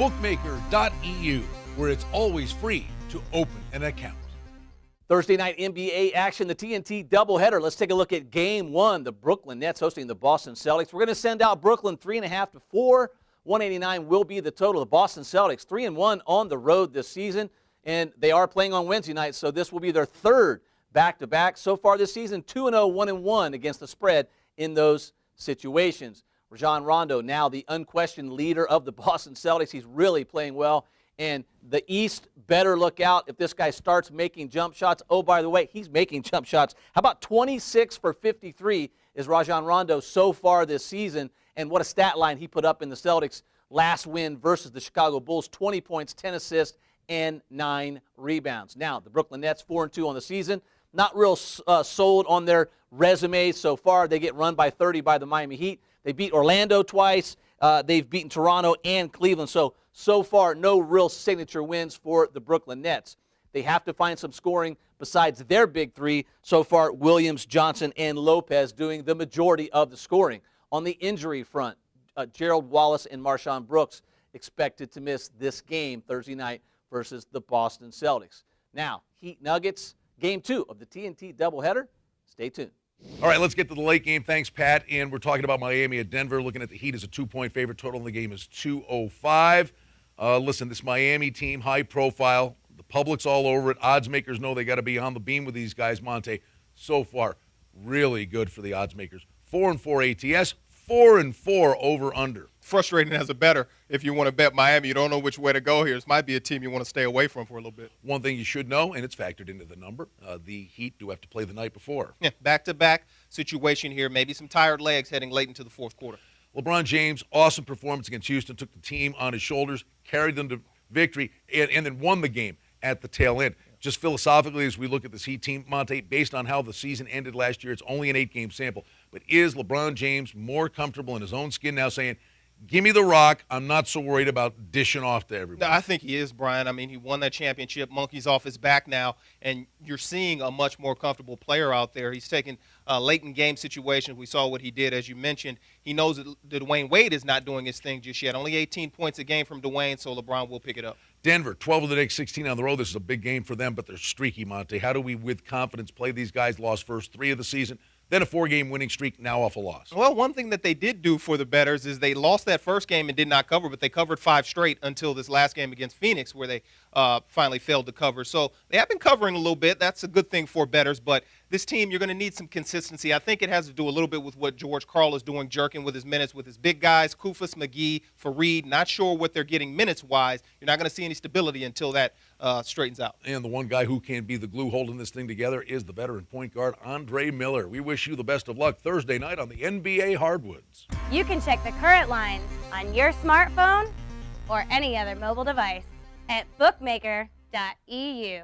bookmaker.eu, where it's always free to open an account. Thursday night NBA action, the TNT doubleheader. Let's take a look at Game 1. The Brooklyn Nets hosting the Boston Celtics. We're going to send out Brooklyn 3.5 to 4. 189 will be the total. The Boston Celtics 3-1 on the road this season, and they are playing on Wednesday night, so this will be their third back-to-back. So far this season, 2-0, 1-1 against the spread in those situations. Rajon Rondo, now the unquestioned leader of the Boston Celtics. He's really playing well. And the East better look out if this guy starts making jump shots. Oh, by the way, he's making jump shots. How about 26 for 53 is Rajon Rondo so far this season? And what a stat line he put up in the Celtics last win versus the Chicago Bulls. 20 points, 10 assists, and 9 rebounds. Now, the Brooklyn Nets 4-2 on the season. Not real sold on their resume so far. They get run by 30 by the Miami Heat. They beat Orlando twice. They've beaten Toronto and Cleveland. So far, no real signature wins for the Brooklyn Nets. They have to find some scoring besides their big three. So far, Williams, Johnson, and Lopez doing the majority of the scoring. On the injury front, Gerald Wallace and Marshawn Brooks expected to miss this game Thursday night versus the Boston Celtics. Now, Heat Nuggets, Game 2 of the TNT doubleheader. Stay tuned. All right, let's get to the late game. Thanks, Pat. And we're talking about Miami at Denver. Looking at the Heat as a 2-point favorite. Total in the game is 205. Listen, this Miami team, high profile. The public's all over it. Odds makers know they got to be on the beam with these guys. Monte, so far, really good for the odds makers. 4-4 ATS, 4-4 over/under. Frustrating as a bettor if you want to bet Miami. You don't know which way to go here. This might be a team you want to stay away from for a little bit. One thing you should know, and it's factored into the number, the Heat do have to play the night before. Yeah, back-to-back situation here. Maybe some tired legs heading late into the fourth quarter. LeBron James, awesome performance against Houston, took the team on his shoulders, carried them to victory, and then won the game at the tail end. Just philosophically, as we look at this Heat team, Monte, based on how the season ended last year, it's only an 8-game sample. But is LeBron James more comfortable in his own skin now saying, give me the rock, I'm not so worried about dishing off to everybody? No, I think he is, Brian. I mean, he won that championship. Monkey's off his back now, and you're seeing a much more comfortable player out there. He's taking late-in-game situations. We saw what he did, as you mentioned. He knows that Dwayne Wade is not doing his thing just yet. Only 18 points a game from Dwayne, so LeBron will pick it up. Denver, 12 of the next 16 on the road. This is a big game for them, but they're streaky, Monte. How do we, with confidence, play these guys? Lost first 3 of the season. Then a 4-game winning streak, now off a loss. Well, one thing that they did do for the bettors is they lost that first game and did not cover, but they covered 5 straight until this last game against Phoenix where they finally failed to cover. So they have been covering a little bit. That's a good thing for bettors, but this team, you're going to need some consistency. I think it has to do a little bit with what George Karl is doing, jerking with his minutes with his big guys, Kufus, McGee, Fareed. Not sure what they're getting minutes-wise. You're not going to see any stability until that straightens out. And the one guy who can be the glue holding this thing together is the veteran point guard, Andre Miller. We wish you the best of luck Thursday night on the NBA Hardwoods. You can check the current lines on your smartphone or any other mobile device at bookmaker.eu.